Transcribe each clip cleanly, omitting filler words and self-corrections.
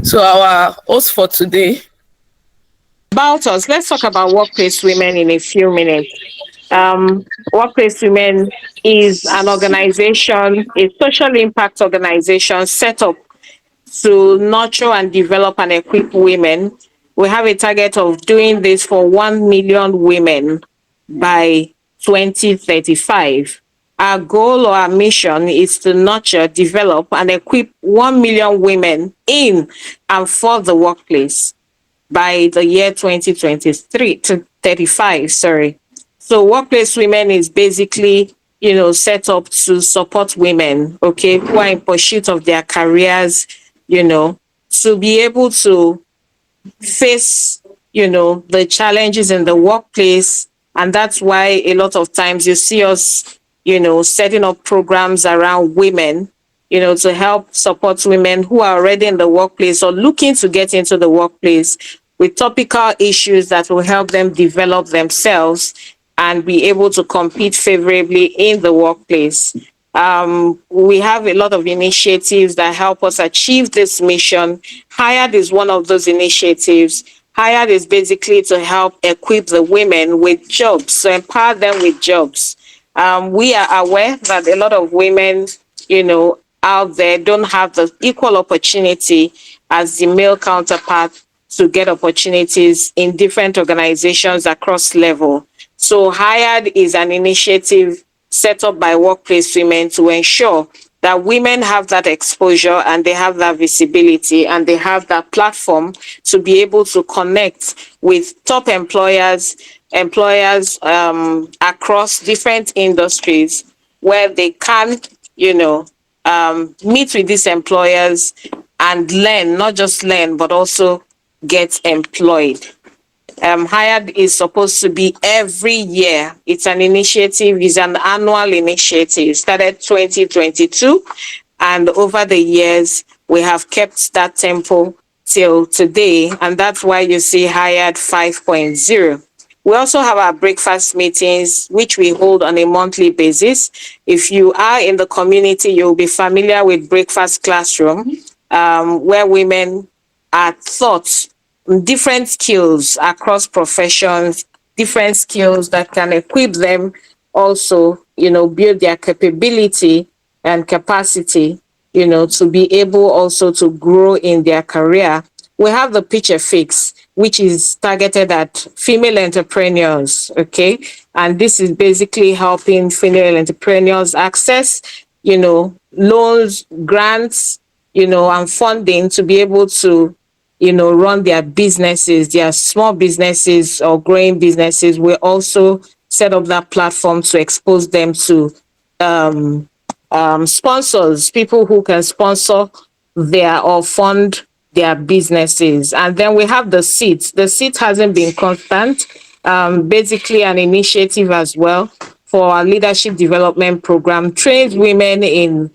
So our host for today. About us, let's talk about workplace women in a few minutes. Workplace Women is an organization, a social impact organization set up to nurture and develop and equip women. We have a target of doing this for 1 million women by 2035. Our goal or our mission is to nurture, develop, and equip 1 million women in and for the workplace by the year 2023 to 35, sorry. So workplace women is basically, set up to support women, okay, who are in pursuit of their careers, to be able to face, the challenges in the workplace. And that's why a lot of times you see us, setting up programs around women, to help support women who are already in the workplace or looking to get into the workplace with topical issues that will help them develop themselves and be able to compete favorably in the workplace. We have a lot of initiatives that help us achieve this mission. Hired is one of those initiatives. Hired is basically to help equip the women with jobs, to empower them with jobs. We are aware that a lot of women, out there don't have the equal opportunity as the male counterpart to get opportunities in different organizations across level. So Hired is an initiative set up by workplace women to ensure that women have that exposure and they have that visibility and they have that platform to be able to connect with top employers across different industries where they can, meet with these employers and learn, not just learn, but also get employed. Hired is supposed to be every year. It's an initiative, it's an annual initiative. It started 2022, and over the years, we have kept that tempo till today, and that's why you see Hired 5.0. We also have our breakfast meetings, which we hold on a monthly basis. If you are in the community, you'll be familiar with Breakfast Classroom, where women are taught different skills across professions, different skills that can equip them also, build their capability and capacity, to be able also to grow in their career. We have the Picture Fix, which is targeted at female entrepreneurs, okay? And this is basically helping female entrepreneurs access, loans, grants, and funding to be able to run their businesses, their small businesses or growing businesses. We also set up that platform to expose them to sponsors, people who can sponsor their or fund their businesses. And then we have the seat. The seat hasn't been constant, basically an initiative as well for our leadership development program, trains women in,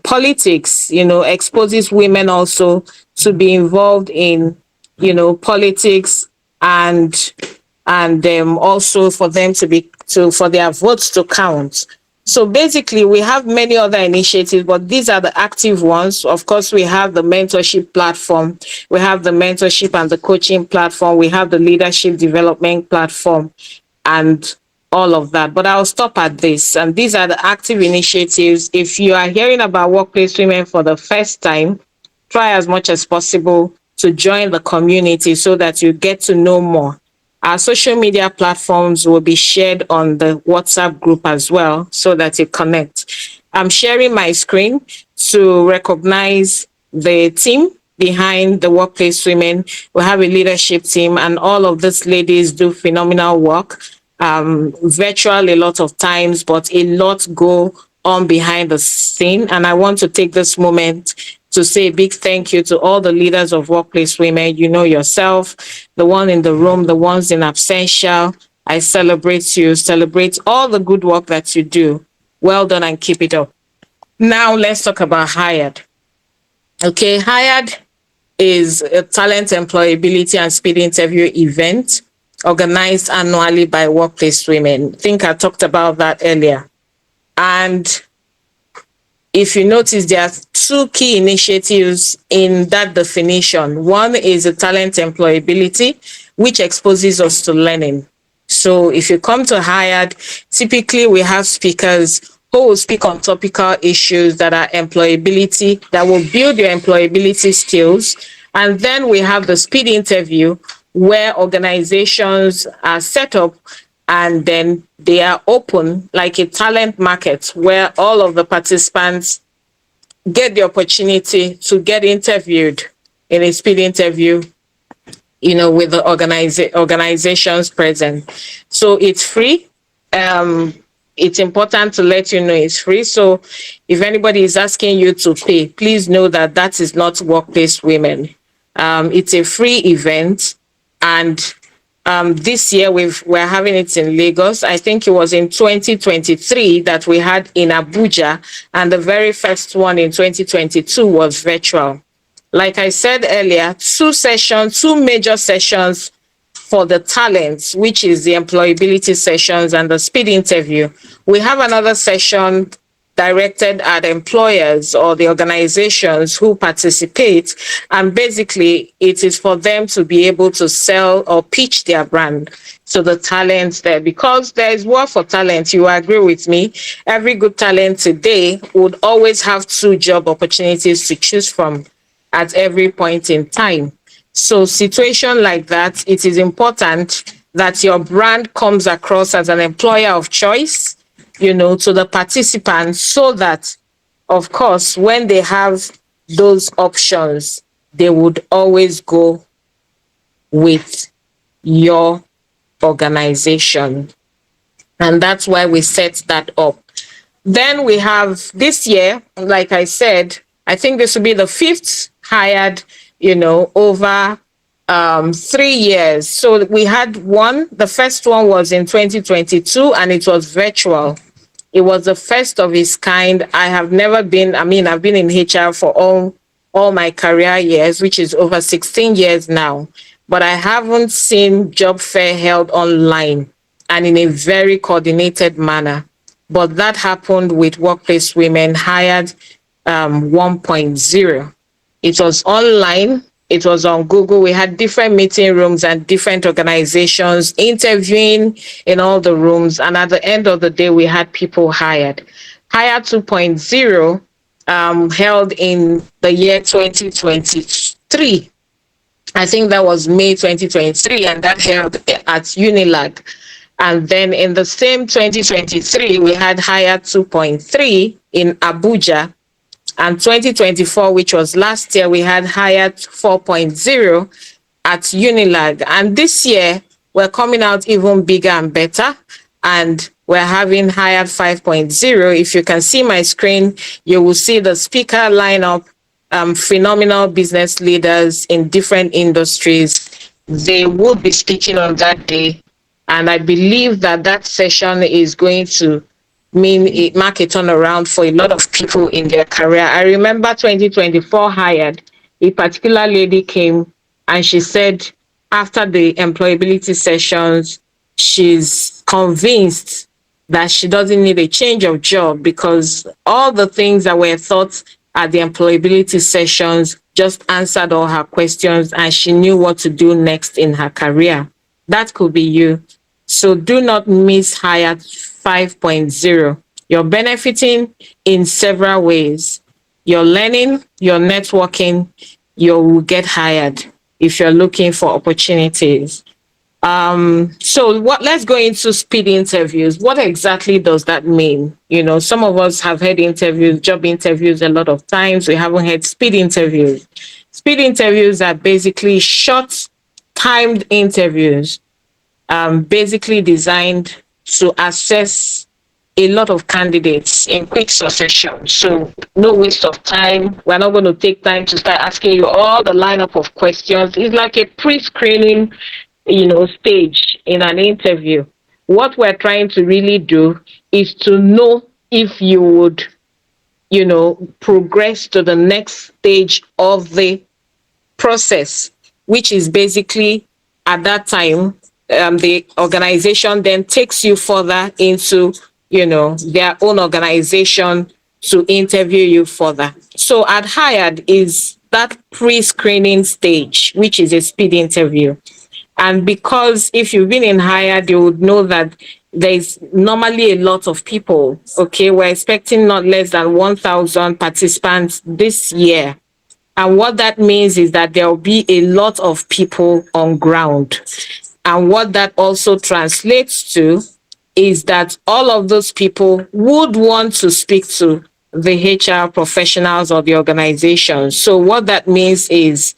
politics, exposes women also to be involved in, politics and also for them for their votes to count. So basically, we have many other initiatives, but these are the active ones. Of course, we have the mentorship platform, we have the mentorship and the coaching platform, we have the leadership development platform, and all of that. But I'll stop at this. And these are the active initiatives. If you are hearing about Workplace Women for the first time, try as much as possible to join the community so that you get to know more. Our social media platforms will be shared on the WhatsApp group as well so that you connect. I'm sharing my screen to recognize the team behind the Workplace Women. We have a leadership team, and all of these ladies do phenomenal work. Virtual a lot of times, but a lot go on behind the scene. And I want to take this moment to say a big thank you to all the leaders of Workplace Women. You know yourself, the one in the room, the ones in absentia. I celebrate you, celebrate all the good work that you do. Well done and keep it up. Now let's talk about Hired. Okay, Hired is a talent employability and speed interview event organized annually by Workplace Women. I think I talked about that earlier. And if you notice, there are two key initiatives in that definition. One is the talent employability, which exposes us to learning. So if you come to Hired, typically we have speakers who will speak on topical issues that are employability, that will build your employability skills. And then we have the speed interview where organizations are set up and then they are open like a talent market where all of the participants get the opportunity to get interviewed in a speed interview, with the organizations present. So it's free. Um, it's important to let you know it's free. So if anybody is asking you to pay, please know that that is not Workplace Women. It's a free event, and this year we're having it in Lagos. I think it was in 2023 that we had in Abuja, and the very first one in 2022 was virtual. Like I said earlier, two major sessions for the talents, which is the employability sessions and the speed interview. We have another session directed at employers or the organizations who participate. And basically, it is for them to be able to sell or pitch their brand to the talents there, because there is war for talent. You agree with me? Every good talent today would always have two job opportunities to choose from at every point in time. So situation like that, it is important that your brand comes across as an employer of choice, to the participants, so that, of course, when they have those options, they would always go with your organization. And that's why we set that up. Then we have this year, like I said, I think this will be the fifth Hired, over 3 years. So we had one, the first one was in 2022 and it was virtual. It was the first of its kind. I've been in HR for all my career years, which is over 16 years now, but I haven't seen job fair held online and in a very coordinated manner. But that happened with Workplace Women Hired 1.0. It was online. It was on Google. We had different meeting rooms and different organizations interviewing in all the rooms. And at the end of the day, we had people hired. Hired 2.0 held in the year 2023. I think that was May 2023, and that held at Unilag. And then in the same 2023, we had Hired 2.3 in Abuja. And 2024, which was last year, we had Hired 4.0 at Unilag. And this year, we're coming out even bigger and better. And we're having Hired 5.0. If you can see my screen, you will see the speaker lineup, phenomenal business leaders in different industries. They will be speaking on that day. And I believe that that session is going to mark a turnaround for a lot of people in their career. I remember 2024 Hired, a particular lady came and she said after the employability sessions, she's convinced that she doesn't need a change of job because all the things that were thought at the employability sessions just answered all her questions and she knew what to do next in her career. That could be you. So do not miss Hired 5.0. You're benefiting in several ways. You're learning, you're networking, you will get hired if you're looking for opportunities. Let's go into speed interviews. What exactly does that mean? Some of us have had interviews, job interviews a lot of times. We haven't had speed interviews. Speed interviews are basically short timed interviews, basically designed to assess a lot of candidates in quick succession. So no waste of time. We're not going to take time to start asking you all the lineup of questions. It's like a pre-screening, stage in an interview. What we're trying to really do is to know if you would, progress to the next stage of the process, which is basically at that time, the organization then takes you further into, their own organization to interview you further. So at hired is that pre-screening stage, which is a speed interview. And because if you've been in hired, you would know that there's normally a lot of people. Okay, we're expecting not less than 1,000 participants this year. And what that means is that there will be a lot of people on ground. And what that also translates to is that all of those people would want to speak to the HR professionals or the organization. So what that means is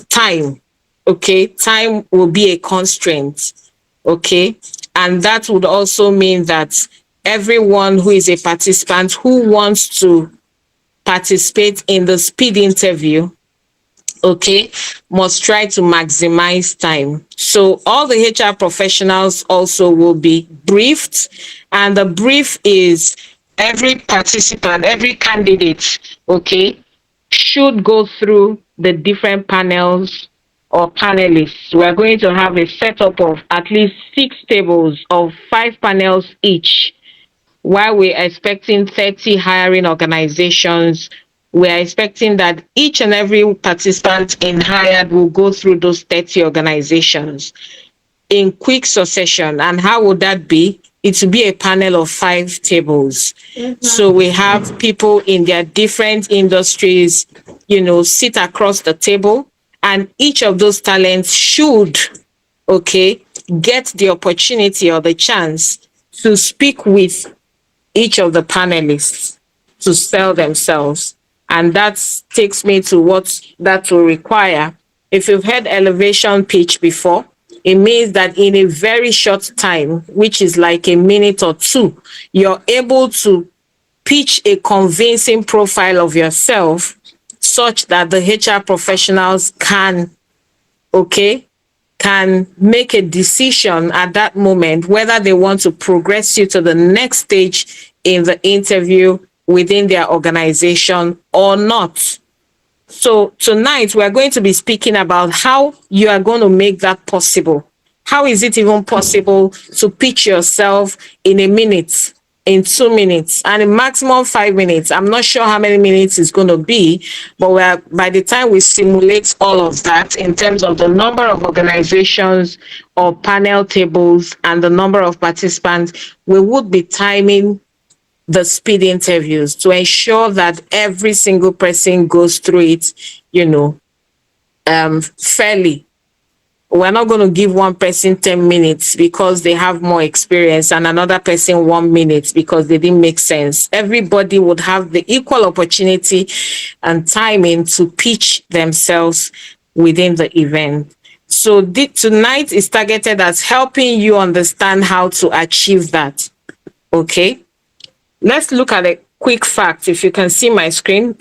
time. Okay, time will be a constraint. Okay, and that would also mean that everyone who is a participant who wants to participate in the speed interview, okay, must try to maximize time. So all the HR professionals also will be briefed, and the brief is every participant, every candidate, okay, should go through the different panels or panelists. We are going to have a setup of at least 6 tables of 5 panels each. While we're expecting 30 hiring organizations, we're expecting that each and every participant in hired will go through those 30 organizations in quick succession. And how would that be? It will be a panel of 5 tables. So we have people in their different industries, sit across the table, and each of those talents should, okay, get the opportunity or the chance to speak with each of the panelists to sell themselves. And that takes me to what that will require. If you've heard elevation pitch before, it means that in a very short time, which is like a minute or two, you're able to pitch a convincing profile of yourself such that the HR professionals can make a decision at that moment whether they want to progress you to the next stage in the interview within their organization or not. So tonight we're going to be speaking about how you are going to make that possible. How is it even possible to pitch yourself in a minute, in 2 minutes, and a maximum 5 minutes? I'm not sure how many minutes it's going to be, but by the time we simulate all of that in terms of the number of organizations or panel tables and the number of participants, we would be timing the speed interviews to ensure that every single person goes through it, fairly. We're not going to give one person 10 minutes because they have more experience and another person 1 minute because they didn't make sense. Everybody would have the equal opportunity and timing to pitch themselves within the event. So tonight is targeted as helping you understand how to achieve that. Okay. Let's look at a quick fact. If you can see my screen,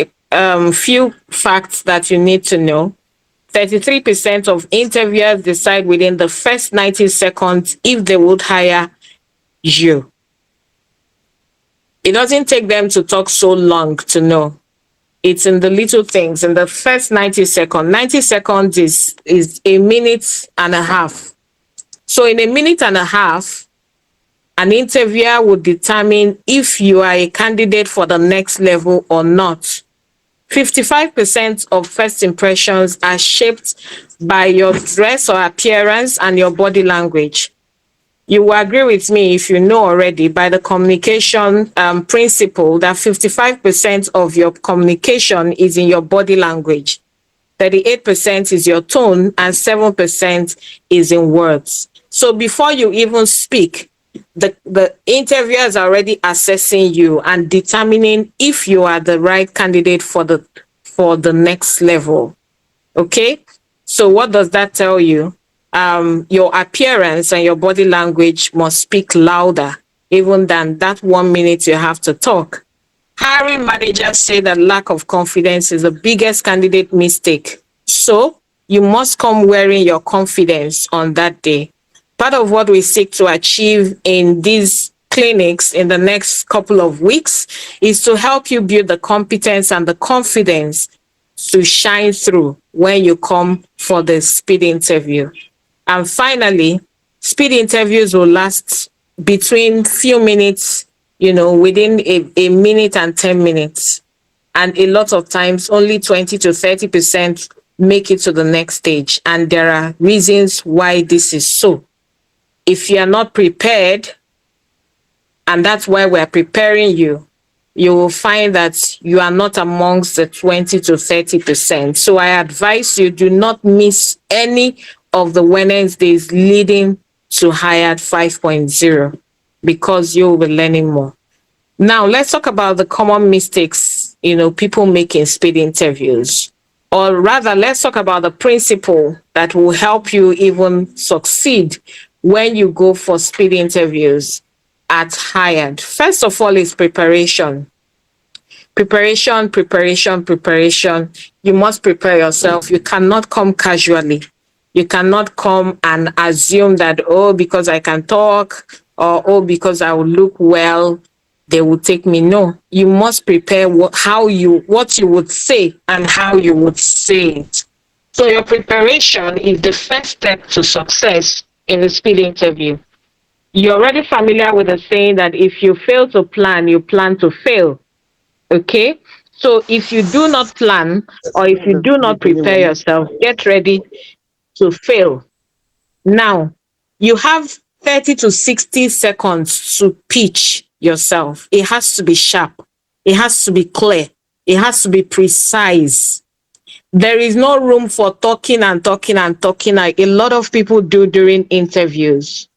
few facts that you need to know. 33% of interviewers decide within the first 90 seconds if they would hire you. It doesn't take them to talk so long to know. It's in the little things. In the first 90 seconds, 90 seconds is a minute and a half. So in a minute and a half, an interviewer would determine if you are a candidate for the next level or not. 55% of first impressions are shaped by your dress or appearance and your body language. You will agree with me, if you know already, by the communication principle, that 55% of your communication is in your body language. 38% is your tone and 7% is in words. So before you even speak, the interviewer is already assessing you and determining if you are the right candidate for the next level. Okay, so what does that tell you? Your appearance and your body language must speak louder even than that 1 minute you have to talk. Hiring managers say that lack of confidence is the biggest candidate mistake. So you must come wearing your confidence on that day. Part of what we seek to achieve in these clinics in the next couple of weeks is to help you build the competence and the confidence to shine through when you come for the speed interview. And finally, speed interviews will last between few minutes within a minute and 10 minutes. And a lot of times, only 20 to 30% make it to the next stage. And there are reasons why this is so. If you are not prepared, and that's why we're preparing you, you will find that you are not amongst the 20 to 30%. So I advise you, do not miss any of the Wednesdays leading to Hired 5.0 because you'll be learning more. Now, let's talk about the common mistakes, people make in speed interviews. Or rather, let's talk about the principle that will help you even succeed when you go for speed interviews at Hired. First of all is preparation. Preparation. You must prepare yourself. You cannot come casually. You cannot come and assume that, oh, because I can talk, or oh, because I will look well, they will take me. No, you must prepare what you would say and how you would say it. So your preparation is the first step to success in the speed interview. You're already familiar with the saying that if you fail to plan, you plan to fail. Okay? So if you do not plan or if you do not prepare yourself, get ready to fail. Now, you have 30 to 60 seconds to pitch yourself. It has to be sharp. It has to be clear. It has to be precise. There is no room for talking and talking and talking like a lot of people do during interviews.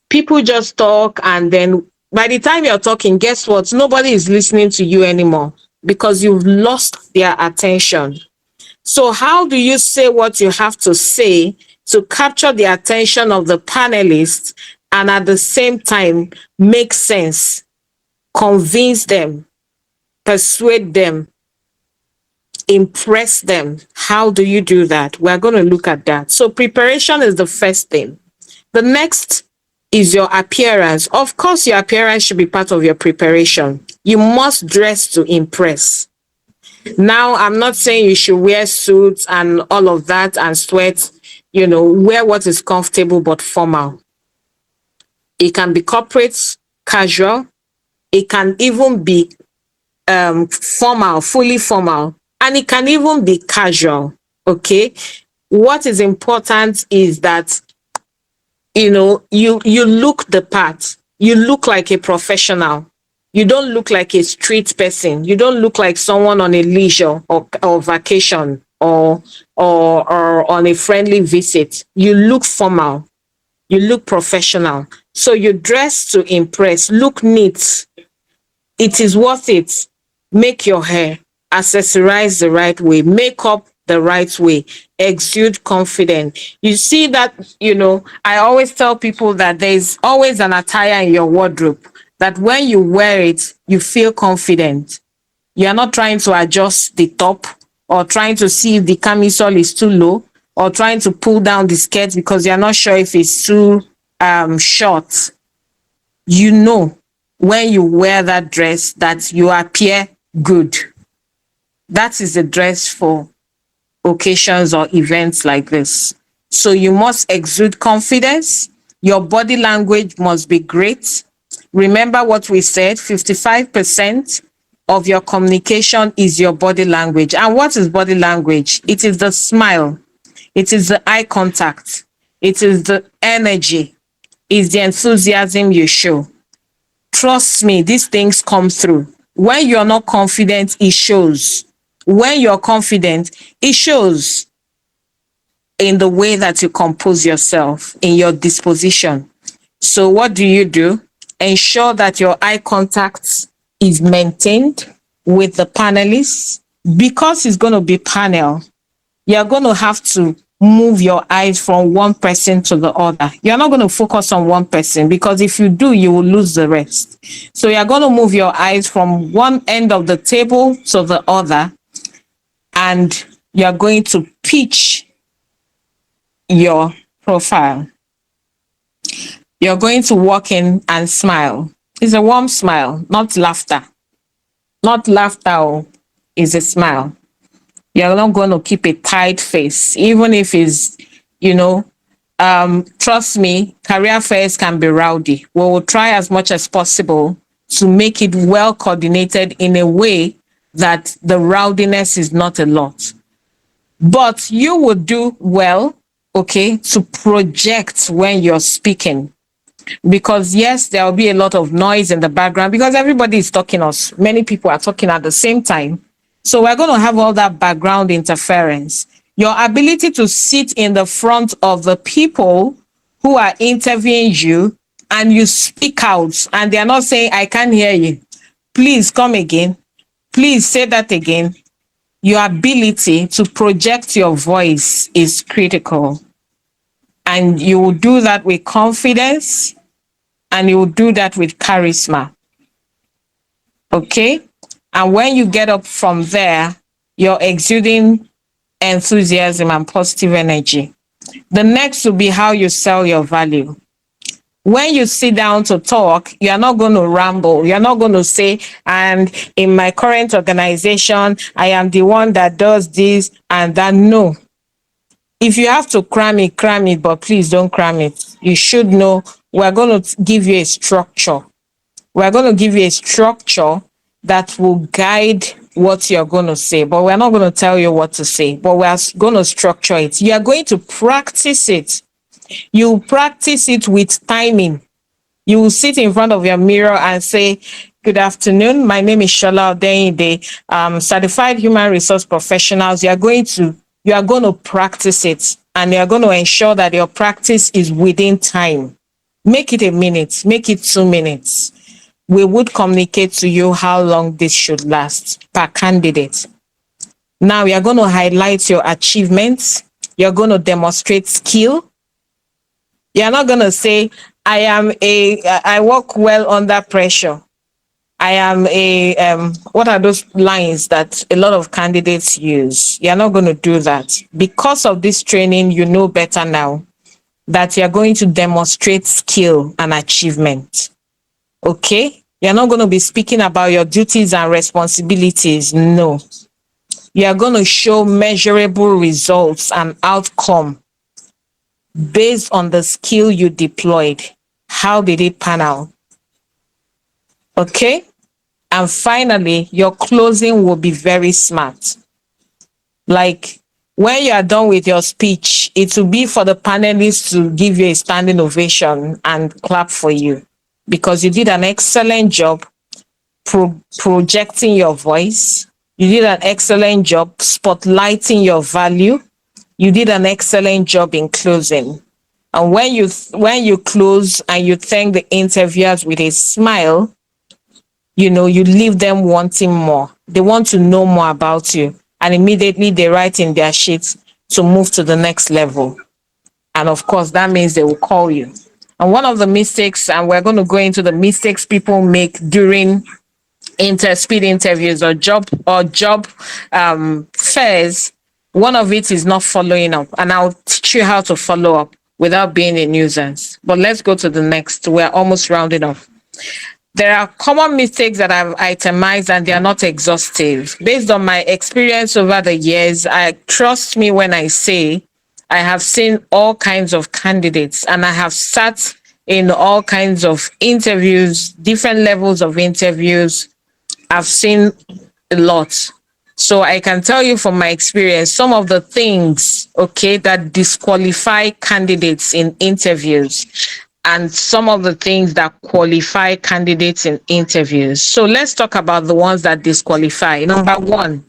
People just talk, and then by the time you're talking, guess what? Nobody is listening to you anymore because you've lost their attention. So how do you say what you have to say to capture the attention of the panelists and at the same time make sense, convince them, persuade them, impress them? How do you do that? We're going to look at that. So preparation is the first thing. The next is your appearance. Of course, your appearance should be part of your preparation. You must dress to impress. Now, I'm not saying you should wear suits and all of that and sweat. Wear what is comfortable but formal. It can be corporate, casual. It can even be formal, fully formal. And it can even be casual. Okay? What is important is that you look the part. You look like a professional. You don't look like a street person. You don't look like someone on a leisure or vacation or on a friendly visit. You look formal. You look professional. So you dress to impress. Look neat. It is worth it. Make your hair. Accessorize the right way. Make up the right way. Exude confidence. You see that, I always tell people that there's always an attire in your wardrobe that when you wear it, you feel confident. You're not trying to adjust the top or trying to see if the camisole is too low or trying to pull down the skirt because you're not sure if it's too short. When you wear that dress that you appear good. That is the dress for occasions or events like this. So you must exude confidence. Your body language must be great. Remember what we said, 55% of your communication is your body language. And what is body language? It is the smile. It is the eye contact. It is the energy. It's the enthusiasm you show. Trust me, these things come through. When you're not confident, it shows. When you're confident, it shows in the way that you compose yourself, in your disposition. So what do? Ensure that your eye contact is maintained with the panelists. Because it's going to be panel, you're going to have to move your eyes from one person to the other. You're not going to focus on one person because if you do, you will lose the rest. So you're going to move your eyes from one end of the table to the other, and you're going to pitch your profile. You're going to walk in and smile. It's a warm smile, not laughter. Not laughter, it's a smile. You're not going to keep a tight face, even if it's, trust me, career fairs can be rowdy. We will try as much as possible to make it well coordinated in a way that the rowdiness is not a lot. But you would do well, okay, to project when you're speaking. Because yes, there will be a lot of noise in the background because everybody is talking us. Many people are talking at the same time. So we're going to have all that background interference. Your ability to sit in the front of the people who are interviewing you and you speak out and they're not saying, I can't hear you. Please come again. Please say that again. Your ability to project your voice is critical. And you will do that with confidence and you will do that with charisma. Okay? And when you get up from there, you're exuding enthusiasm and positive energy. The next will be how you sell your value. When you sit down to talk, you're not going to ramble. You're not going to say, and in my current organization, I am the one that does this and that. No. If you have to cram it, but please don't cram it. You should know we're going to give you a structure. We're going to give you a structure that will guide what you're going to say, but we're not going to tell you what to say, but we're going to structure it. You are going to practice it. You practice it with timing. You will sit in front of your mirror and say, good afternoon, my name is Shola Odeyinde, certified human resource professionals. You are going to practice it and you are going to ensure that your practice is within time. Make it a minute, make it 2 minutes. We would communicate to you how long this should last per candidate. Now you're going to highlight your achievements. You're going to demonstrate skill. You're not going to say, I work well under pressure. I am what are those lines that a lot of candidates use? You're not going to do that. Because of this training, you know better now that you're going to demonstrate skill and achievement. Okay? You're not going to be speaking about your duties and responsibilities. No. You are going to show measurable results and outcome based on the skill you deployed. How did it pan out? Okay? And finally, your closing will be very smart. Like when you are done with your speech, it will be for the panelists to give you a standing ovation and clap for you because you did an excellent job projecting your voice. You did an excellent job spotlighting your value. You did an excellent job in closing. And when you close and you thank the interviewers with a smile, you leave them wanting more. They want to know more about you. And immediately they write in their sheets to move to the next level. And of course, that means they will call you. And one of the mistakes, and we're going to go into the mistakes people make during speed interviews or job fairs, one of it is not following up. And I'll teach you how to follow up without being a nuisance. But let's go to the next. We're almost rounding off. There are common mistakes that I've itemized and they are not exhaustive. Based on my experience over the years, trust me when I say I have seen all kinds of candidates and I have sat in all kinds of interviews, different levels of interviews. I've seen a lot. So I can tell you from my experience, some of the things, okay, that disqualify candidates in interviews and some of the things that qualify candidates in interviews. So let's talk about the ones that disqualify. Number one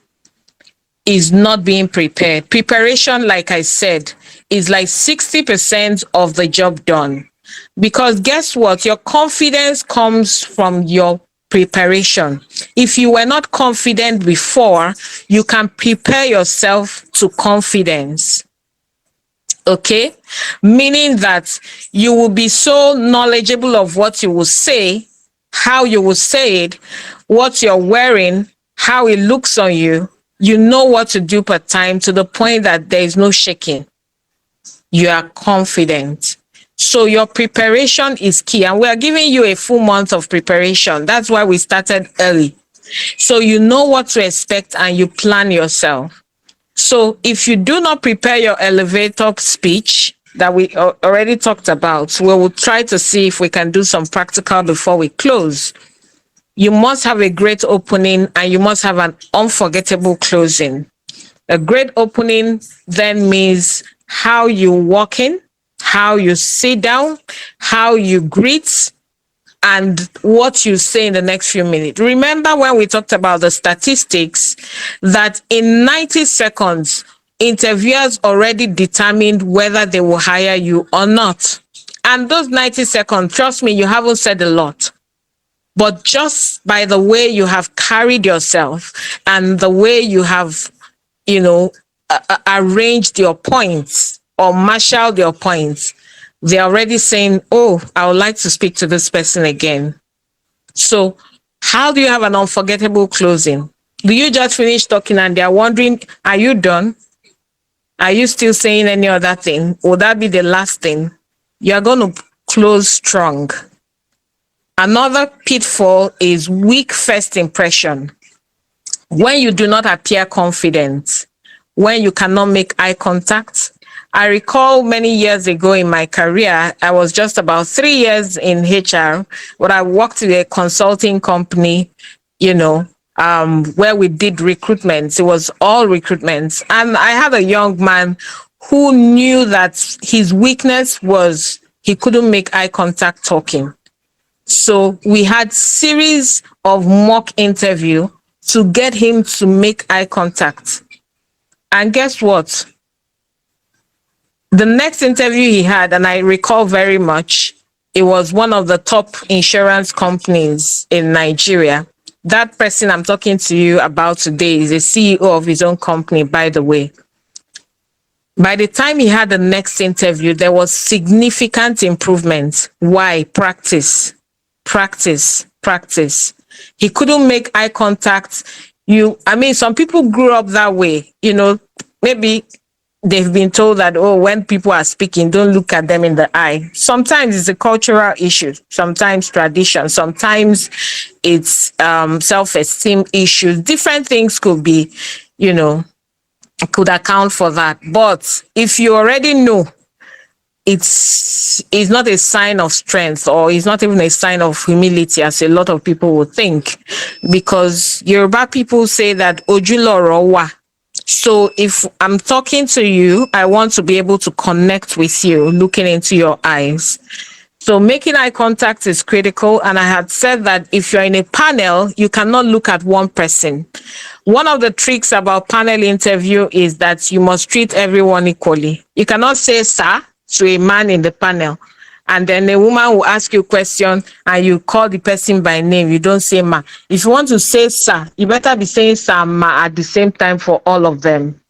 is not being prepared. Preparation, like I said, is like 60% of the job done. Because guess what? Your confidence comes from your preparation. If you were not confident before, you can prepare yourself to confidence. Okay? Meaning that you will be so knowledgeable of what you will say, how you will say it, what you're wearing, how it looks on you. You know what to do per time to the point that there is no shaking. You are confident. So your preparation is key. And we are giving you a full month of preparation. That's why we started early. So you know what to expect and you plan yourself. So if you do not prepare your elevator speech that we already talked about, we will try to see if we can do some practical before we close. You must have a great opening and you must have an unforgettable closing. A great opening then means how you walk in, how you sit down, how you greet, and what you say in the next few minutes. Remember when we talked about the statistics that in 90 seconds, interviewers already determined whether they will hire you or not. And those 90 seconds, trust me, you haven't said a lot. But just by the way you have carried yourself and the way you have, you know, arranged your points or marshaled your points, they're already saying, oh, I would like to speak to this person again. So how do you have an unforgettable closing? Do you just finish talking and they're wondering, are you done? Are you still saying any other thing? Will that be the last thing? You're going to close strong. Another pitfall is weak first impression. When you do not appear confident, when you cannot make eye contact. I recall many years ago in my career, I was just about 3 years in HR, but I worked with a consulting company, where we did recruitments. It was all recruitments. And I had a young man who knew that his weakness was he couldn't make eye contact talking. So we had series of mock interview to get him to make eye contact. And guess what? The next interview he had, and I recall very much, it was one of the top insurance companies in Nigeria. That person I'm talking to you about today is a CEO of his own company, by the way. By the time he had the next interview, there was significant improvement. Why? Practice. He couldn't make eye contact. Some people grew up that way. Maybe they've been told that, oh, when people are speaking, don't look at them in the eye. Sometimes it's a cultural issue, sometimes tradition, sometimes it's self-esteem issues. Different things could be, could account for that. But if you already know it's not a sign of strength, or it's not even a sign of humility, as a lot of people would think, because Yoruba people say that ojuloro wa. So if I'm talking to you, I want to be able to connect with you, looking into your eyes. So making eye contact is critical. And I had said that if you're in a panel, you cannot look at one person. One of the tricks about panel interview is that you must treat everyone equally. You cannot say sir to a man in the panel, and then a woman will ask you a question and you call the person by name. You don't say ma. If you want to say sir, you better be saying sir, ma at the same time for all of them.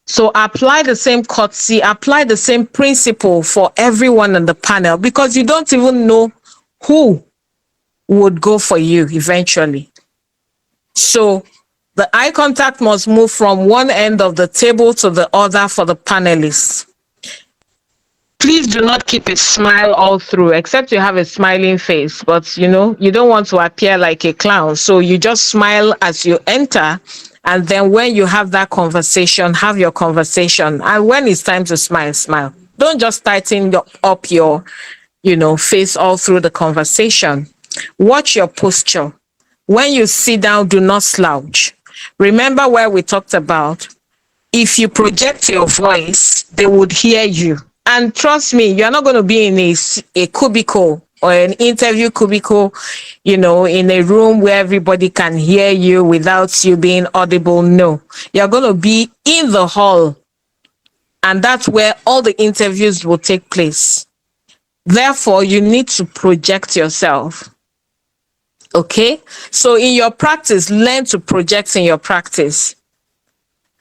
So apply the same courtesy, apply the same principle for everyone on the panel, because you don't even know who would go for you eventually. So the eye contact must move from one end of the table to the other for the panelists. Please do not keep a smile all through, except you have a smiling face, but you don't want to appear like a clown. So you just smile as you enter. And then when you have that conversation, have your conversation. And when it's time to smile, smile. Don't just tighten up your, face all through the conversation. Watch your posture. When you sit down, do not slouch. Remember where we talked about, if you project your voice, they would hear you. And trust me, you're not going to be in a cubicle or an interview cubicle, in a room where everybody can hear you without you being audible. No, you're going to be in the hall. And that's where all the interviews will take place. Therefore, you need to project yourself. Okay? So in your practice, learn to project in your practice.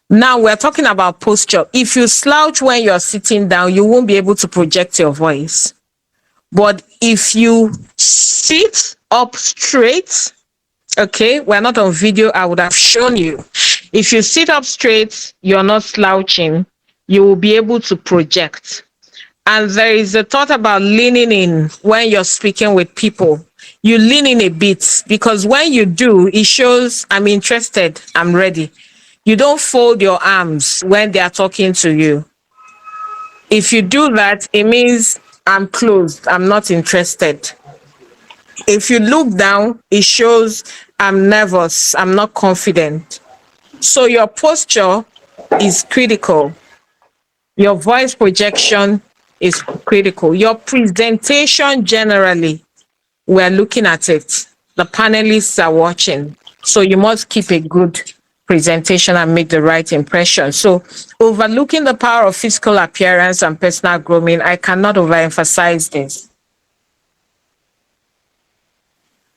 Now we're talking about posture. If you slouch when you're sitting down, you won't be able to project your voice. But if you sit up straight, okay, we're not on video, I would have shown you. If you sit up straight, you're not slouching, you will be able to project. And there is a thought about leaning in when you're speaking with people. You lean in a bit, because when you do, it shows I'm interested, I'm ready. You don't fold your arms when they are talking to you. If you do that, it means I'm closed, I'm not interested. If you look down, it shows I'm nervous, I'm not confident. So your posture is critical. Your voice projection is critical. Your presentation generally, we're looking at it. The panelists are watching. So you must keep a good presentation and make the right impression. So overlooking the power of physical appearance and personal grooming, I cannot overemphasize this.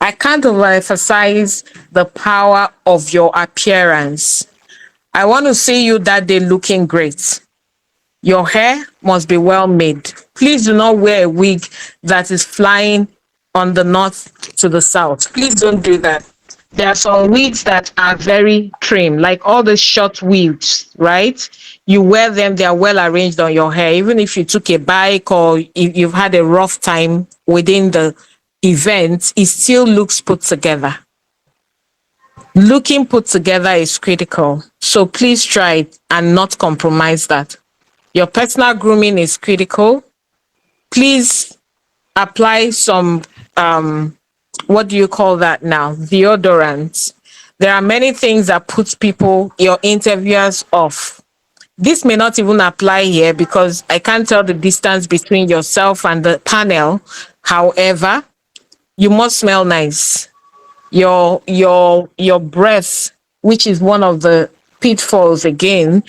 I can't overemphasize the power of your appearance. I want to see you that day looking great. Your hair must be well made. Please do not wear a wig that is flying on the north to the south. Please don't do that. There are some wigs that are very trim, like all the short wigs, right? You wear them, they are well arranged on your hair. Even if you took a bike or if you've had a rough time within the event, it still looks put together. Looking put together is critical. So please try it and not compromise that. Your personal grooming is critical. Please apply some what do you call that now? Deodorant. There are many things that put people, your interviewers, off. This may not even apply here because I can't tell the distance between yourself and the panel. However, you must smell nice. Your breath, which is one of the pitfalls again,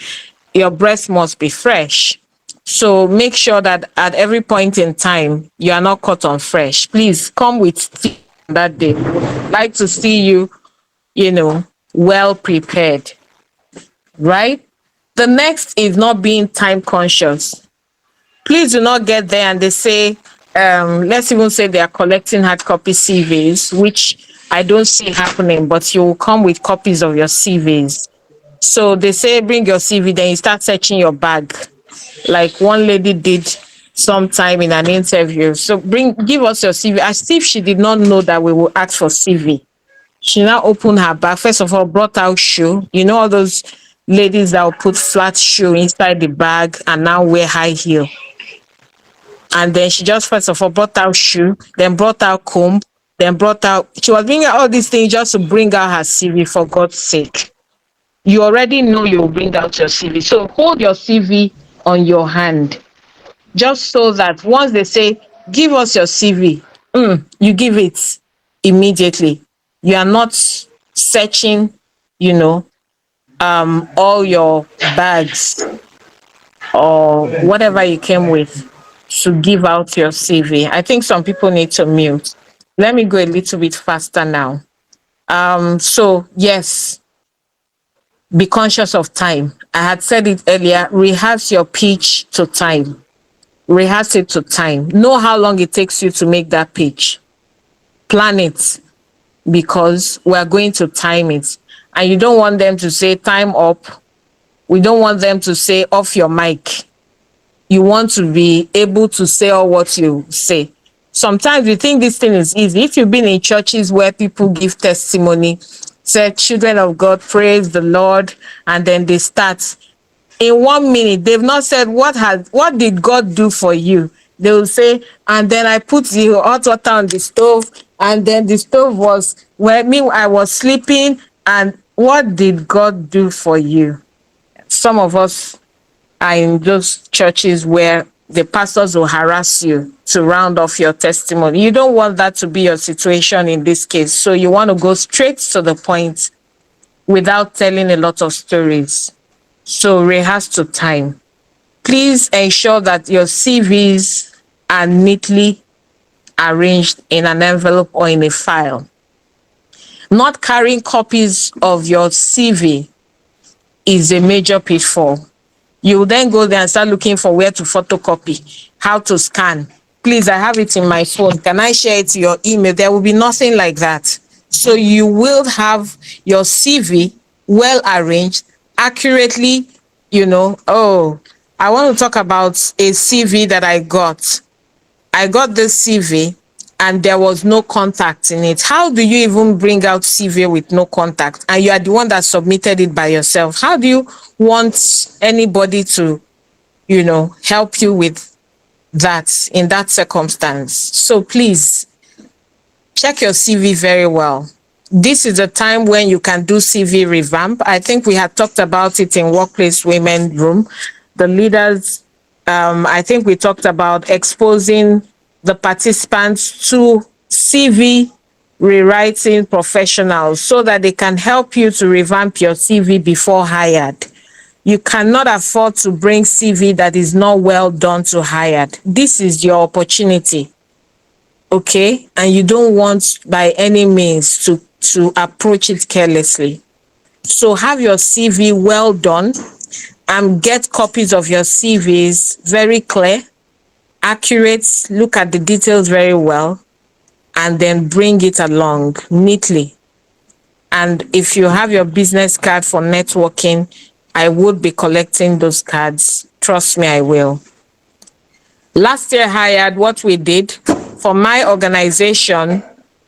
your breath must be fresh. So make sure that at every point in time you are not caught on fresh. Please come with tea that day. Like to see you, you know, well prepared, right? The next is not being time conscious. Please do not get there and they say, let's even say they are collecting hard copy CVs, which I don't see happening, but you will come with copies of your CVs. So they say, bring your CV, then you start searching your bag, like one lady did sometime in an interview. So give us your CV, as if she did not know that we will ask for CV. She now opened her bag. First of all, brought out shoe. You know all those ladies that will put flat shoe inside the bag and now wear high heel. And then she just first of all brought out shoe, then brought out comb, then brought out. She was bringing all these things just to bring out her CV. For God's sake, you already know you will bring out your CV. So hold your CV on your hand, just so that once they say, give us your CV, you give it immediately. You are not searching, you know, all your bags or whatever you came with to give out your CV. I think some people need to mute. Let me go a little bit faster now. So yes, be conscious of time. I had said it earlier, rehearse your pitch to time. Rehearse it to time. Know how long it takes you to make that pitch. Plan it because we're going to time it. And you don't want them to say time up. We don't want them to say off your mic. You want to be able to say all what you say. Sometimes we think this thing is easy. If you've been in churches where people give testimony, say, children of God, praise the Lord, and then they start. In 1 minute, they've not said what did God do for you. They will say, and then I put the hot water on the stove, and then the stove was where me I was sleeping, and what did God do for you? Some of us are in those churches where the pastors will harass you to round off your testimony. You don't want that to be your situation in this case. So you want to go straight to the point without telling a lot of stories. So rehearse to time. Please ensure that your CVs are neatly arranged in an envelope or in a file. Not carrying copies of your CV is a major pitfall. You then go there and start looking for where to photocopy, how to scan. Please, I have it in my phone. Can I share it to your email? There will be nothing like that. So you will have your CV well arranged, accurately, Oh, I want to talk about a CV that I got. I got this CV and there was no contact in it. How do you even bring out CV with no contact? And you are the one that submitted it by yourself. How do you want anybody to, help you with that in that circumstance? So please Check your CV very well. This is a time when you can do CV revamp. I think we had talked about it in Workplace Women Room. The leaders, I think we talked about exposing the participants to CV rewriting professionals so that they can help you to revamp your CV before hired. You cannot afford to bring CV that is not well done to hired. This is your opportunity, okay? And you don't want by any means to approach it carelessly. So have your CV well done and get copies of your CVs very clear, accurate, look at the details very well, and then bring it along neatly. And if you have your business card for networking, I would be collecting those cards. Trust me, I will. Last year hired, what we did for my organization,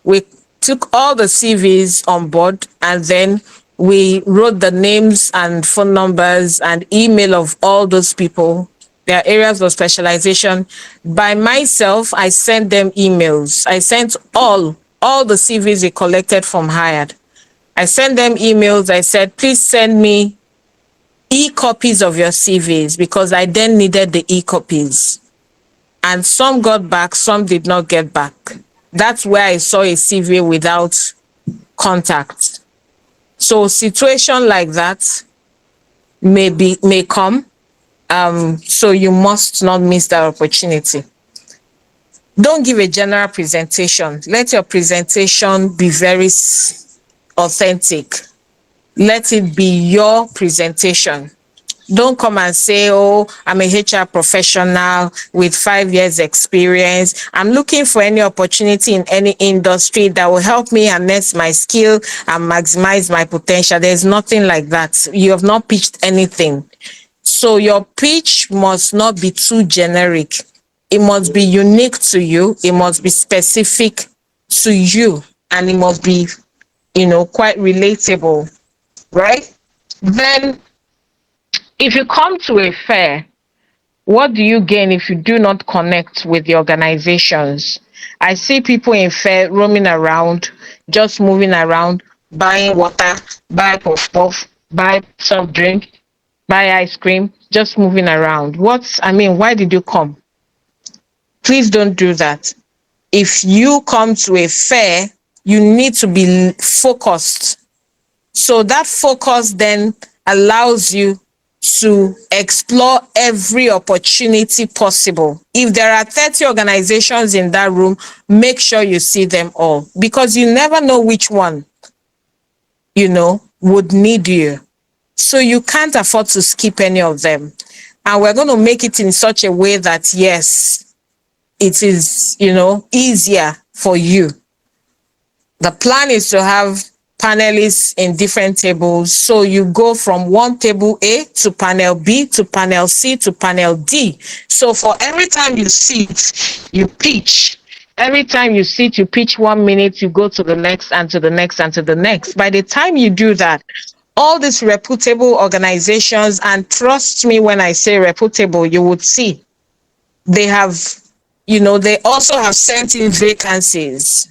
we took all the CVs on board and then we wrote the names and phone numbers and email of all those people, their areas of specialization. By myself, I sent them emails. I sent all the CVs we collected from hired. I sent them emails. I said, please send me e-copies of your CVs because I then needed the e-copies. And some got back, some did not get back. That's where I saw a CV without contact. So situation like that may come. So you must not miss that opportunity. Don't give a general presentation. Let your presentation be very authentic. Let it be your presentation. Don't come and say, oh, I'm a HR professional with 5 years experience. I'm looking for any opportunity in any industry that will help me harness my skill and maximize my potential. There's nothing like that. You have not pitched anything. So your pitch must not be too generic. It must be unique to you. It must be specific to you. And it must be, quite relatable, right? Then if you come to a fair, what do you gain if you do not connect with the organizations? I see people in fair roaming around, just moving around, buying water, buy puff puff, buy soft drink, buy ice cream, just moving around. Why did you come? Please don't do that. If you come to a fair, you need to be focused. So that focus then allows you to explore every opportunity possible. If there are 30 organizations in that room, make sure you see them all because you never know which one, would need you. So you can't afford to skip any of them. And we're going to make it in such a way that, yes, it is, easier for you. The plan is to have panelists in different tables. So you go from one table A to panel B to panel C to panel D. So for every time you sit, you pitch. Every time you sit, you pitch 1 minute, you go to the next and to the next and to the next. By the time you do that, all these reputable organizations, and trust me when I say reputable, you would see they have, they also have sent in vacancies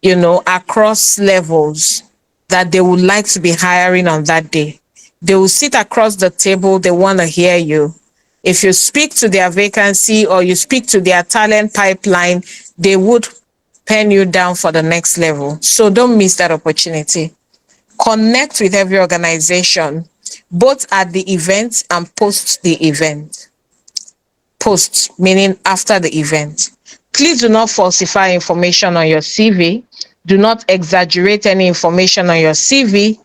across levels that they would like to be hiring on that day. They will sit across the table. They want to hear you. If you speak to their vacancy or you speak to their talent pipeline, they would pen you down for the next level. So don't miss that opportunity. Connect with every organization, both at the event and post the event. Post, meaning after the event. Please do not falsify information on your CV. Do not exaggerate any information on your CV.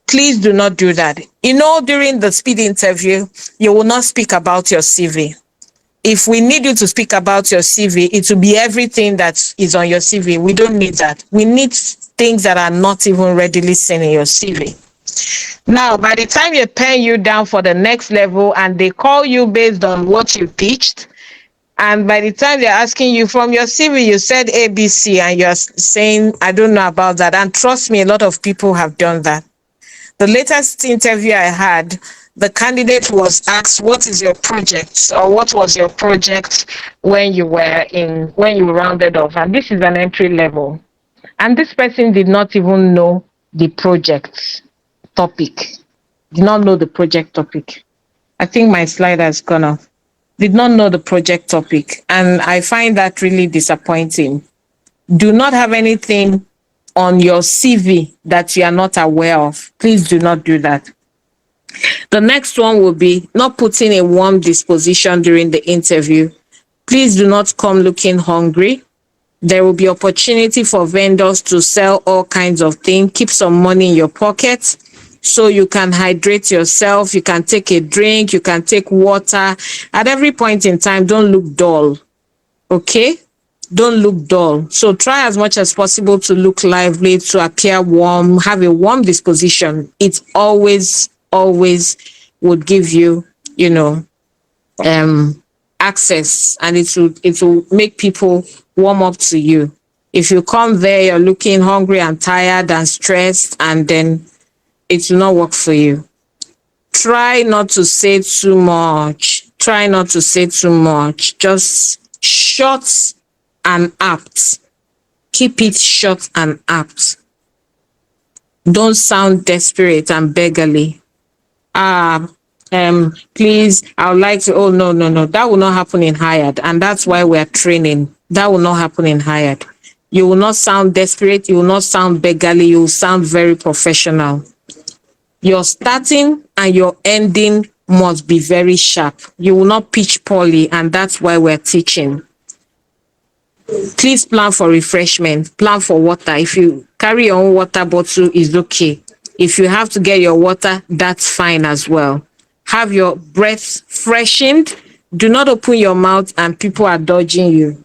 Please do not do that. During the speed interview, you will not speak about your CV. If we need you to speak about your CV, it will be everything that is on your CV. We don't need that. We need things that are not even readily seen in your CV. Now, by the time they pen you down for the next level and they call you based on what you pitched, and by the time they're asking you from your CV, you said ABC and you're saying, I don't know about that. And trust me, a lot of people have done that. The latest interview I had, the candidate was asked, what is your project, or what was your project when you rounded off? And this is an entry level. And this person did not even know the project topic, did not know the project topic. I think my slide has gone off. Did not know the project topic. And I find that really disappointing. Do not have anything on your CV that you are not aware of. Please do not do that. The next one will be not putting a warm disposition during the interview. Please do not come looking hungry. There will be opportunity for vendors to sell all kinds of things. Keep some money in your pocket so you can hydrate yourself. You can take a drink. You can take water. At every point in time, don't look dull. Okay? Don't look dull. So try as much as possible to look lively, to appear warm, have a warm disposition. It always would give you, um, access, and it will make people warm up to you. If you come there, you're looking hungry and tired and stressed, and then it will not work for you. Try not to say too much. Try not to say too much. Just short and apt. Keep it short and apt. Don't sound desperate and beggarly. Ah, please, I would like to, oh, no, no, no. That will not happen in hired. And that's why we're training. That will not happen in hired. You will not sound desperate. You will not sound beggarly. You will sound very professional. Your starting and your ending must be very sharp. You will not pitch poorly, and that's why we're teaching. Please plan for refreshment, plan for water. If you carry your own water bottle, is okay. If you have to get your water, that's fine as well. Have your breath freshened. Do not open your mouth and people are dodging you.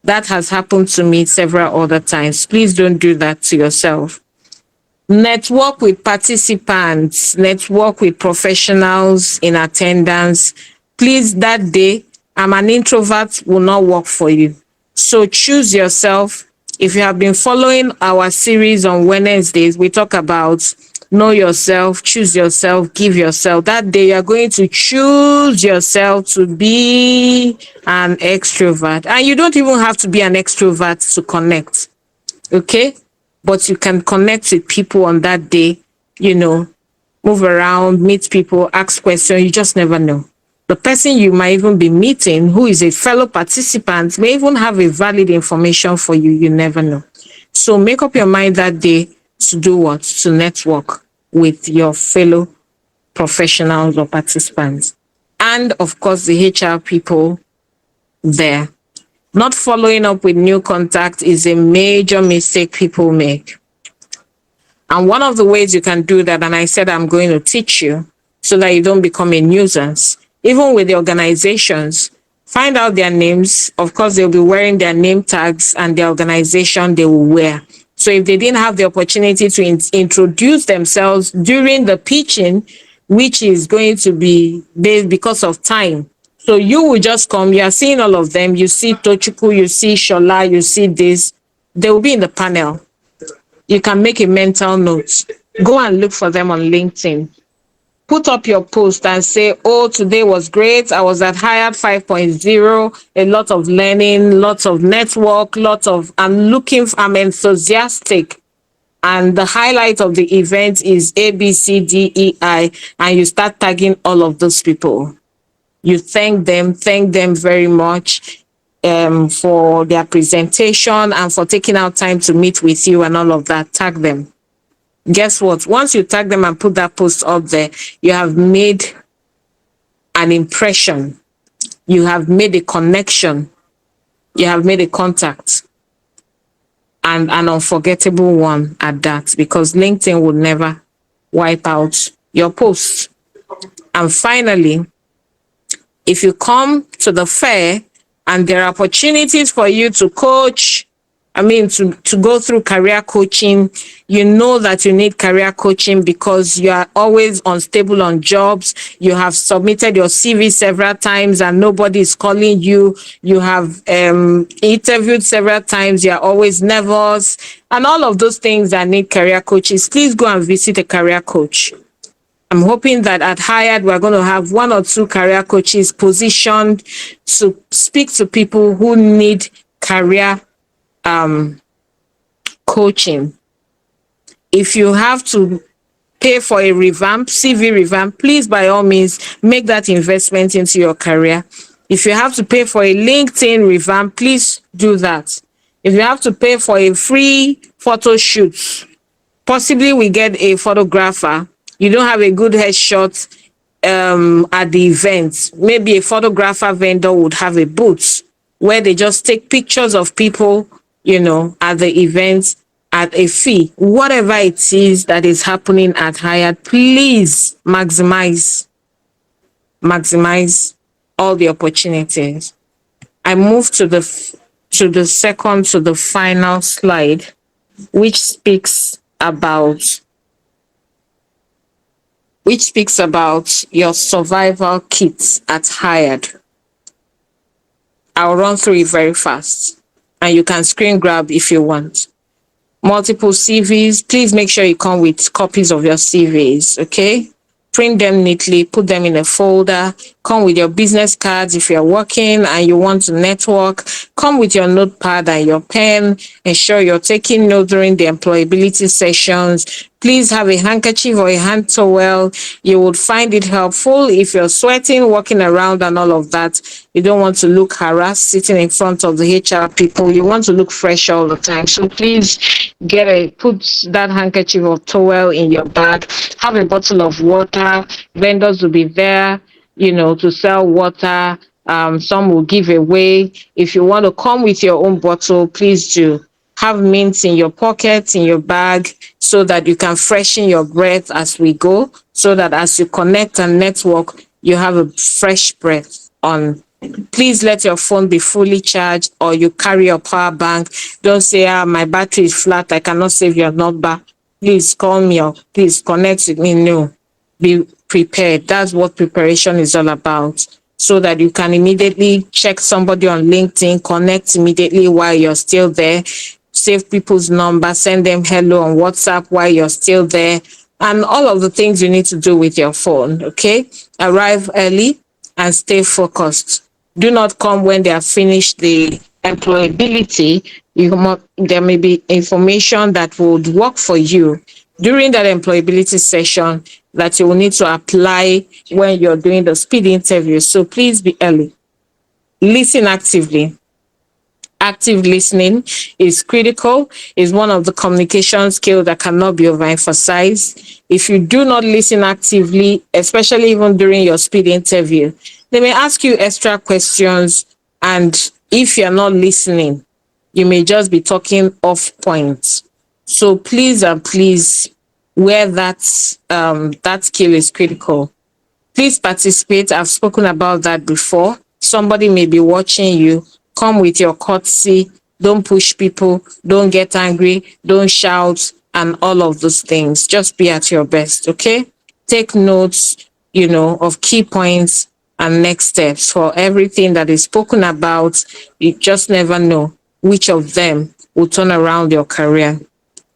That has happened to me several other times. Please don't do that to yourself. Network with participants, network with professionals in attendance. Please, that day, I'm an introvert, will not work for you. So choose yourself. If you have been following our series on Wednesdays, we talk about know yourself, choose yourself, give yourself. That day, you're going to choose yourself to be an extrovert. And you don't even have to be an extrovert to connect. Okay? But you can connect with people on that day, move around, meet people, ask questions. You just never know. The person you might even be meeting, who is a fellow participant, may even have a valid information for you. You never know. So make up your mind that day to do what? To network with your fellow professionals or participants. And of course, the HR people there. Not following up with new contact is a major mistake people make. And one of the ways you can do that, and I said I'm going to teach you so that you don't become a nuisance, even with the organizations, find out their names. Of course, they'll be wearing their name tags and the organization they will wear. So if they didn't have the opportunity to introduce themselves during the pitching, which is going to be based because of time, so you will just come, you are seeing all of them, you see Tochukwu, you see Shola, you see this, they will be in the panel. You can make a mental note. Go and look for them on LinkedIn. Put up your post and say, oh, today was great. I was at Hired 5.0, a lot of learning, lots of network, I'm enthusiastic. And the highlight of the event is A, B, C, D, E, I, and you start tagging all of those people. You thank them very much for their presentation and for taking out time to meet with you and all of that. Tag them. Guess what? Once you tag them and put that post up there, you have made an impression. You have made a connection. You have made a contact. And an unforgettable one at that, because LinkedIn will never wipe out your post. And finally, if you come to the fair and there are opportunities for you to coach, to go through career coaching, you know that you need career coaching because you are always unstable on jobs. You have submitted your CV several times and nobody is calling you. You have interviewed several times. You are always nervous and all of those things that need career coaches. Please go and visit a career coach. I'm hoping that at Hired, we're going to have 1 or 2 career coaches positioned to speak to people who need career coaching. If you have to pay for a revamp, CV revamp, please by all means make that investment into your career. If you have to pay for a LinkedIn revamp, please do that. If you have to pay for a free photo shoot, possibly we get a photographer, you don't have a good headshot at the event, maybe a photographer vendor would have a booth where they just take pictures of people, at the event at a fee. Whatever it is that is happening at Hired, please maximize all the opportunities. I move to the final slide, which speaks about your survival kits at Hired. I'll run through it very fast and you can screen grab if you want. Multiple CVs, please make sure you come with copies of your CVs, okay? Print them neatly, put them in a folder, come with your business cards if you're working and you want to network, come with your notepad and your pen, ensure you're taking notes during the employability sessions. Please have a handkerchief or a hand towel. You would find it helpful if you're sweating, walking around and all of that. You don't want to look harassed sitting in front of the HR people. You want to look fresh all the time. So please put that handkerchief or towel in your bag. Have a bottle of water. Vendors will be there, to sell water. Some will give away. If you want to come with your own bottle, please do. Have mints in your pocket, in your bag, so that you can freshen your breath as we go, so that as you connect and network, you have a fresh breath on. Please let your phone be fully charged or you carry your power bank. Don't say, my battery is flat, I cannot save your number. Please call me or please connect with me. No, be prepared. That's what preparation is all about, so that you can immediately check somebody on LinkedIn, connect immediately while you're still there, save people's number, send them hello on WhatsApp while you're still there, and all of the things you need to do with your phone, okay? Arrive early and stay focused. Do not come when they have finished the employability. There may be information that would work for you during that employability session that you will need to apply when you're doing the speed interview. So please be early. Listen actively. Active listening is critical, is one of the communication skills that cannot be overemphasized. If you do not listen actively, especially even during your speed interview, they may ask you extra questions, and if you're not listening, you may just be talking off point. So please and please, where that skill is critical, please participate. I've spoken about that before. Somebody may be watching you. Come with your courtesy. Don't push people. Don't get angry. Don't shout and all of those things. Just be at your best, okay? Take notes, of key points and next steps for everything that is spoken about. You just never know which of them will turn around your career.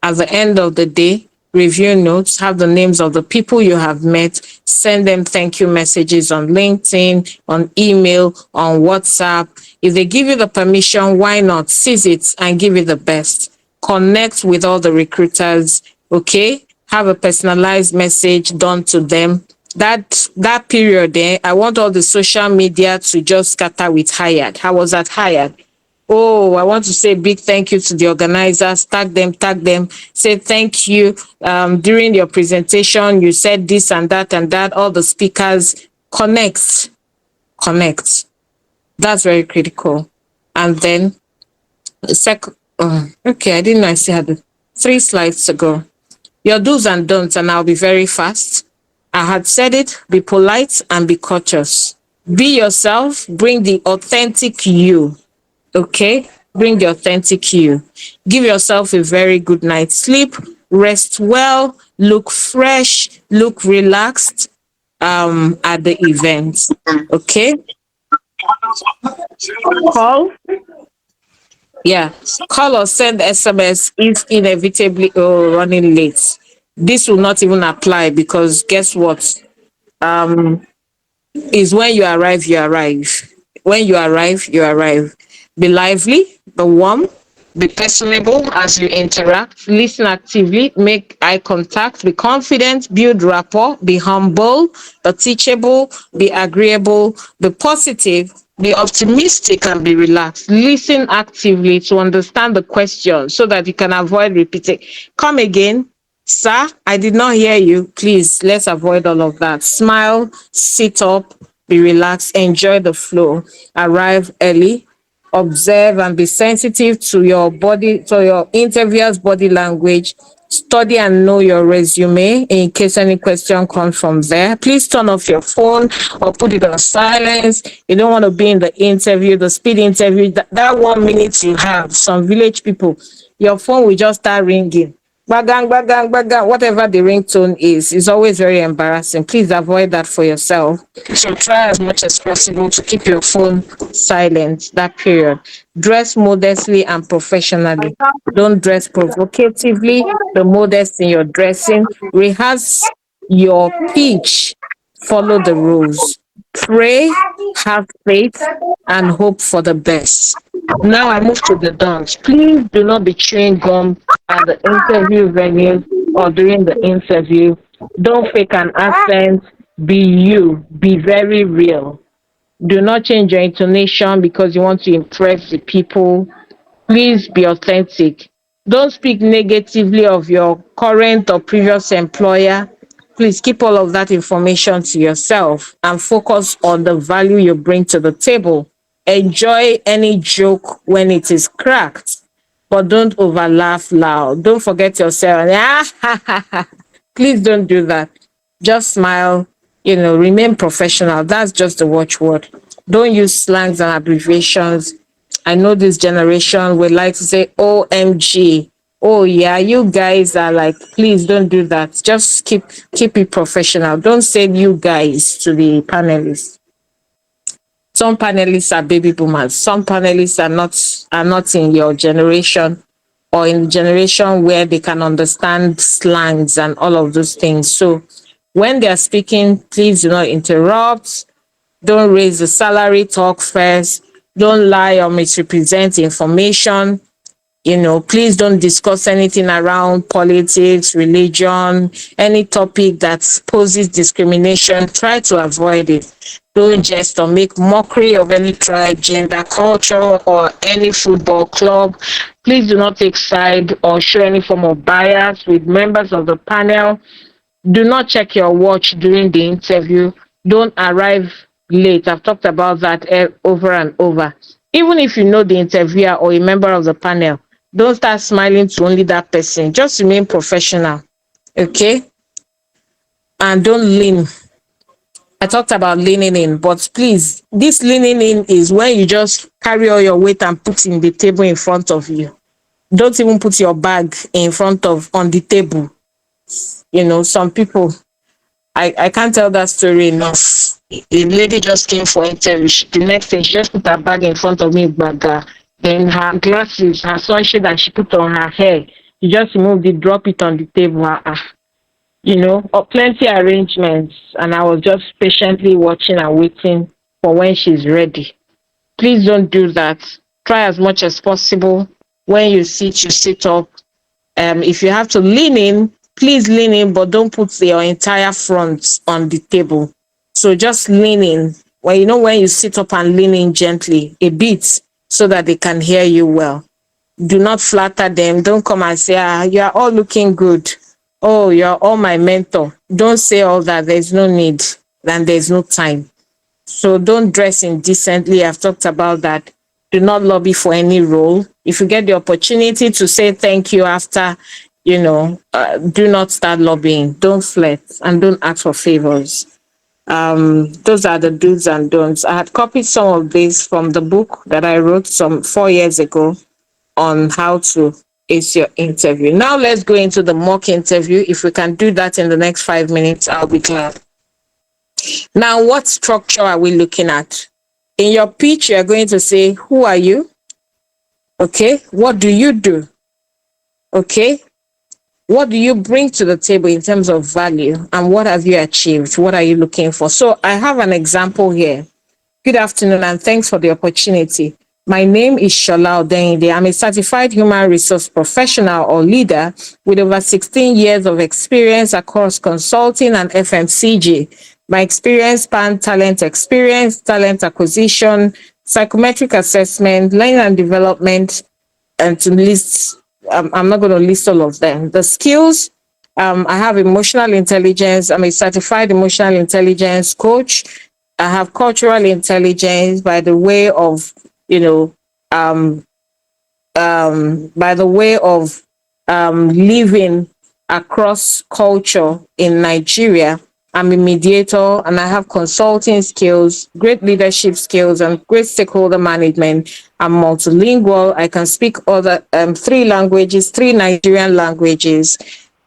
At the end of the day, review notes, have the names of the people you have met, send them thank you messages on LinkedIn, on email, on WhatsApp. If they give you the permission, why not seize it and give it the best? Connect with all the recruiters, okay? Have a personalized message done to them. That period there, I want all the social media to just scatter with Hired. How was that Hired? Oh, I want to say big thank you to the organizers. Tag them, say thank you. During your presentation, you said this and that and that. All the speakers, connect. That's very critical. And then the second, okay, I didn't know I still had 3 slides to go. Your do's and don'ts, and I'll be very fast. I had said it, be polite and be cautious. Be yourself, bring the authentic you. Okay, bring the authentic you. Give yourself a very good night's sleep, rest well, look fresh, look relaxed at the event. Okay, call, yeah, call or send SMS if inevitably running late. This will not even apply because guess what? Is when you arrive, you arrive. When you arrive, you arrive. Be lively, be warm, Be personable as you interact, listen actively, make eye contact, be confident, build rapport, be humble, be teachable, be agreeable, be positive, be optimistic, and be relaxed. Listen actively to understand the question so that you can avoid repeating. Come again. Sir, I did not hear you. Please, let's avoid all of that. Smile, sit up, be relaxed, enjoy the flow, arrive early, observe and be sensitive to your body, to your interviewer's body language. Study and know your resume in case any question comes from there. Please turn off your phone or put it on silence. You don't want to be in the interview, the speed interview. That 1 minute you have, some village people, your phone will just start ringing. Bagang, bagang, bagang, whatever the ringtone is always very embarrassing. Please avoid that for yourself. So try as much as possible to keep your phone silent that period. Dress modestly and professionally. Don't dress provocatively. Be modest in your dressing. Rehearse your pitch. Follow the rules. Pray, have faith, and hope for the best. Now I move to the dance. Please do not be chewing gum at the interview venue or during the interview. Don't fake an accent. Be you. Be very real. Do not change your intonation because you want to impress the people. Please be authentic. Don't speak negatively of your current or previous employer. Please keep all of that information to yourself and focus on the value you bring to the table. Enjoy any joke when it is cracked, but don't over laugh loud. Don't forget yourself. Please don't do that. Just smile, remain professional. That's just the watchword. Don't use slangs and abbreviations. I know this generation would like to say OMG. Oh yeah, you guys are like, please don't do that. Just keep it professional. Don't say you guys to the panelists. Some panelists are baby boomers. Some panelists are not in your generation or in the generation where they can understand slangs and all of those things. So when they are speaking, please do not interrupt. Don't raise the salary talk first. Don't lie or misrepresent information. Please don't discuss anything around politics, religion, any topic that poses discrimination. Try to avoid it. Don't jest or make mockery of any tribe, gender, culture, or any football club. Please do not take side or show any form of bias with members of the panel. Do not check your watch during the interview. Don't arrive late. I've talked about that over and over. Even if you know the interviewer or a member of the panel, don't start smiling to only that person. Just remain professional. Okay? And don't lean. I talked about leaning in, but please, this leaning in is when you just carry all your weight and put in the table in front of you. Don't even put your bag in front of on the table. Some people, I can't tell that story enough. The lady just came for interview. The next thing, she just put her bag in front of me, but then her glasses, her sunshade that she put on her hair, she just removed it, drop it on the table. Plenty arrangements, and I was just patiently watching and waiting for when she's ready. Please don't do that. Try as much as possible. When you sit up. If you have to lean in, please lean in, but don't put your entire front on the table. So just lean in. When you sit up and lean in gently a bit so that they can hear you well. Do not flatter them. Don't come and say, you are all looking good. Oh, you're all my mentor. Don't say all that. There's no need and there's no time. So don't dress indecently. I've talked about that. Do not lobby for any role. If you get the opportunity to say thank you after, do not start lobbying. Don't flirt and don't ask for favors. Those are the do's and don'ts. I had copied some of this from the book that I wrote some 4 years ago on how to ace your interview. Now let's go into the mock interview. If we can do that in the next 5 minutes, I'll be glad. Now, what structure are we looking at? In your pitch, you're going to say, who are you? Okay. What do you do? Okay. What do you bring to the table in terms of value? And what have you achieved? What are you looking for? So I have an example here. Good afternoon and thanks for the opportunity. My name is Shola Odeyinde. I'm a certified human resource professional or leader with over 16 years of experience across consulting and FMCG. My experience spans talent experience, talent acquisition, psychometric assessment, learning and development, and to list, I'm not going to list all of them. The skills, I have emotional intelligence. I'm a certified emotional intelligence coach. I have cultural intelligence by the way of, you know, by the way of living across culture in Nigeria. I'm a mediator and I have consulting skills, great leadership skills, and great stakeholder management. I'm multilingual. I can speak other three languages, three Nigerian languages.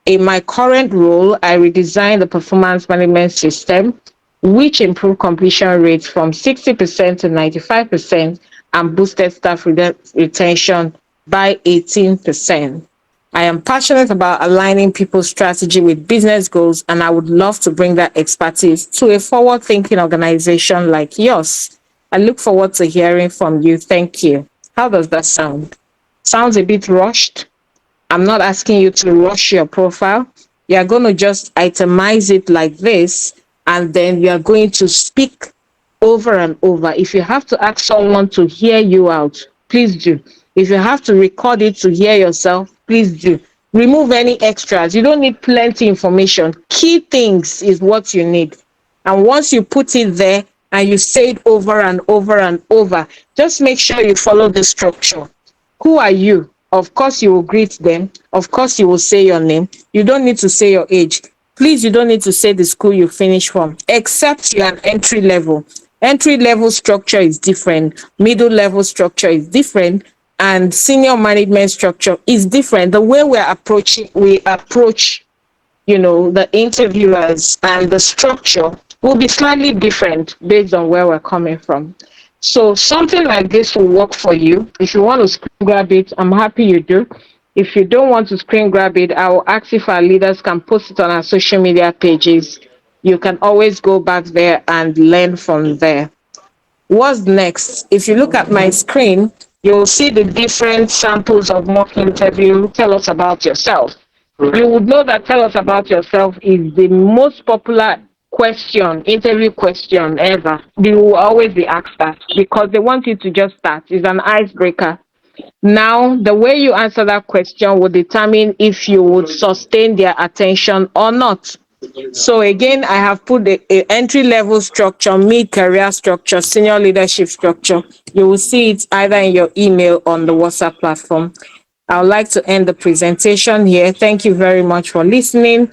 In my current role, I redesigned the performance management system, which improved completion rates from 60% to 95% and boosted staff retention by 18%. I am passionate about aligning people's strategy with business goals, and I would love to bring that expertise to a forward thinking organization like yours. I look forward to hearing from you. Thank you. How does that sound? Sounds a bit rushed. I'm not asking you to rush your profile. You're going to just itemize it like this, and then you are going to speak over and over. If you have to ask someone to hear you out, please do. If you have to record it to hear yourself, please do. Remove any extras. You don't need plenty information. Key things is what you need. And once you put it there and you say it over and over and over, just make sure you follow the structure. Who are you? Of course, you will greet them. Of course, you will say your name. You don't need to say your age. Please, you don't need to say the school you finished from, except you're an entry level. Entry level structure is different. Middle level structure is different. And senior management structure is different. The way we approach, the interviewers and the structure will be slightly different based on where we're coming from. So something like this will work for you. If you want to screen grab it, I'm happy you do. If you don't want to screen grab it, I will ask if our leaders can post it on our social media pages. You can always go back there and learn from there. What's next? If you look at my screen, you'll see the different samples of mock interview. Tell us about yourself. You would know that tell us about yourself is the most popular interview question ever. You will always be asked that because they want you to just start. It's an icebreaker. Now, the way you answer that question will determine if you would sustain their attention or not. So again, I have put a entry level structure, mid career structure, senior leadership structure. You will see it either in your email on the WhatsApp platform. I would like to end the presentation here. Thank you very much for listening.